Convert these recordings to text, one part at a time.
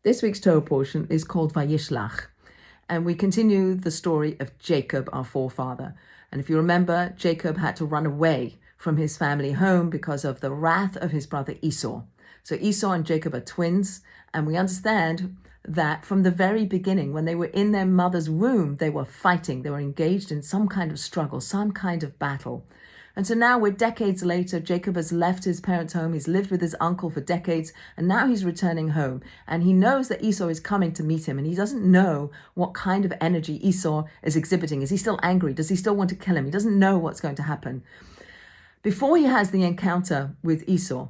This week's Torah portion is called Vayishlach, and we continue the story of Jacob, our forefather. And if you remember, Jacob had to run away from his family home because of the wrath of his brother Esau. So Esau and Jacob are twins, and we understand that from the very beginning, when they were in their mother's womb, they were fighting, they were engaged in some kind of struggle, some kind of battle. And so now we're decades later, Jacob has left his parents' home, he's lived with his uncle for decades, and now he's returning home. And he knows that Esau is coming to meet him, and he doesn't know what kind of energy Esau is exhibiting. Is he still angry? Does he still want to kill him? He doesn't know what's going to happen. Before he has the encounter with Esau,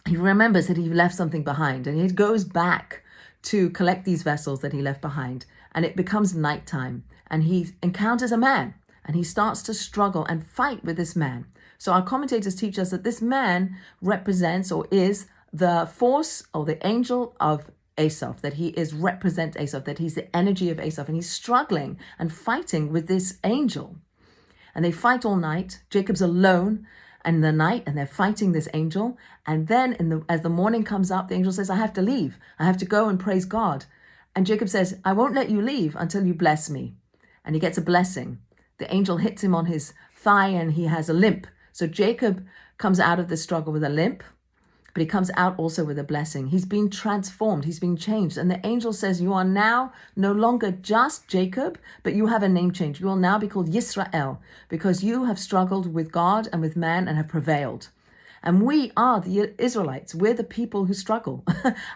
he remembers that he left something behind, and he goes back to collect these vessels that he left behind. And it becomes nighttime, and he encounters a man. And he starts to struggle and fight with this man. So our commentators teach us that this man represents or is the force or the angel of Asaph, that he represents Asaph, that he's the energy of Asaph. And he's struggling and fighting with this angel. And they fight all night. Jacob's alone in the night, and they're fighting this angel. And then as the morning comes up, the angel says, I have to leave. I have to go and praise God. And Jacob says, I won't let you leave until you bless me. And he gets a blessing. The angel hits him on his thigh and he has a limp. So Jacob comes out of the struggle with a limp, but he comes out also with a blessing. He's been transformed. He's been changed. And the angel says, you are now no longer just Jacob, but you have a name change. You will now be called Yisrael, because you have struggled with God and with man and have prevailed. And we are the Israelites. We're the people who struggle.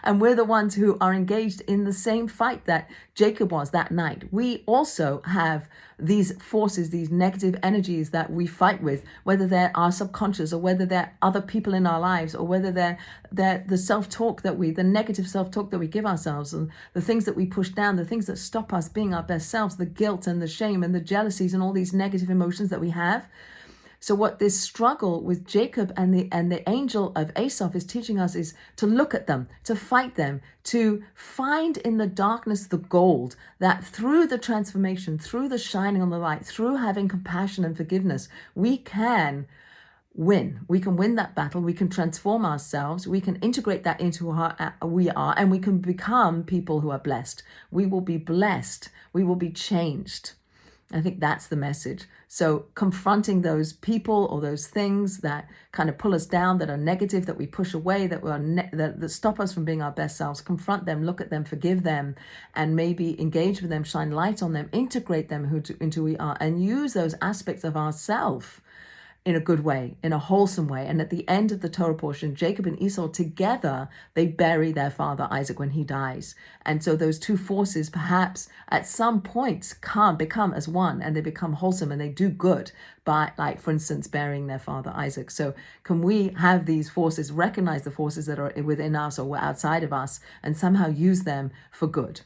And we're the ones who are engaged in the same fight that Jacob was that night. We also have these forces, these negative energies that we fight with, whether they're our subconscious or whether they're other people in our lives, or whether they're the self-talk the negative self-talk that we give ourselves, and the things that we push down, the things that stop us being our best selves, the guilt and the shame and the jealousies and all these negative emotions that we have. So what this struggle with Jacob and the angel of Asaph is teaching us is to look at them, to fight them, to find in the darkness the gold, that through the transformation, through the shining on the light, through having compassion and forgiveness, we can win. We can win that battle. We can transform ourselves. We can integrate that into who we are, and we can become people who are blessed. We will be blessed. We will be changed. I think that's the message. So confronting those people or those things that kind of pull us down, that are negative, that we push away, that stop us from being our best selves, confront them, look at them, forgive them, and maybe engage with them, shine light on them, integrate them into who we are, and use those aspects of ourself in a good way, in a wholesome way. And at the end of the Torah portion, Jacob and Esau together, they bury their father Isaac when he dies. And so those two forces perhaps at some points become as one, and they become wholesome and they do good by, like, for instance, burying their father Isaac. So can we have these forces, recognize the forces that are within us or outside of us, and somehow use them for good?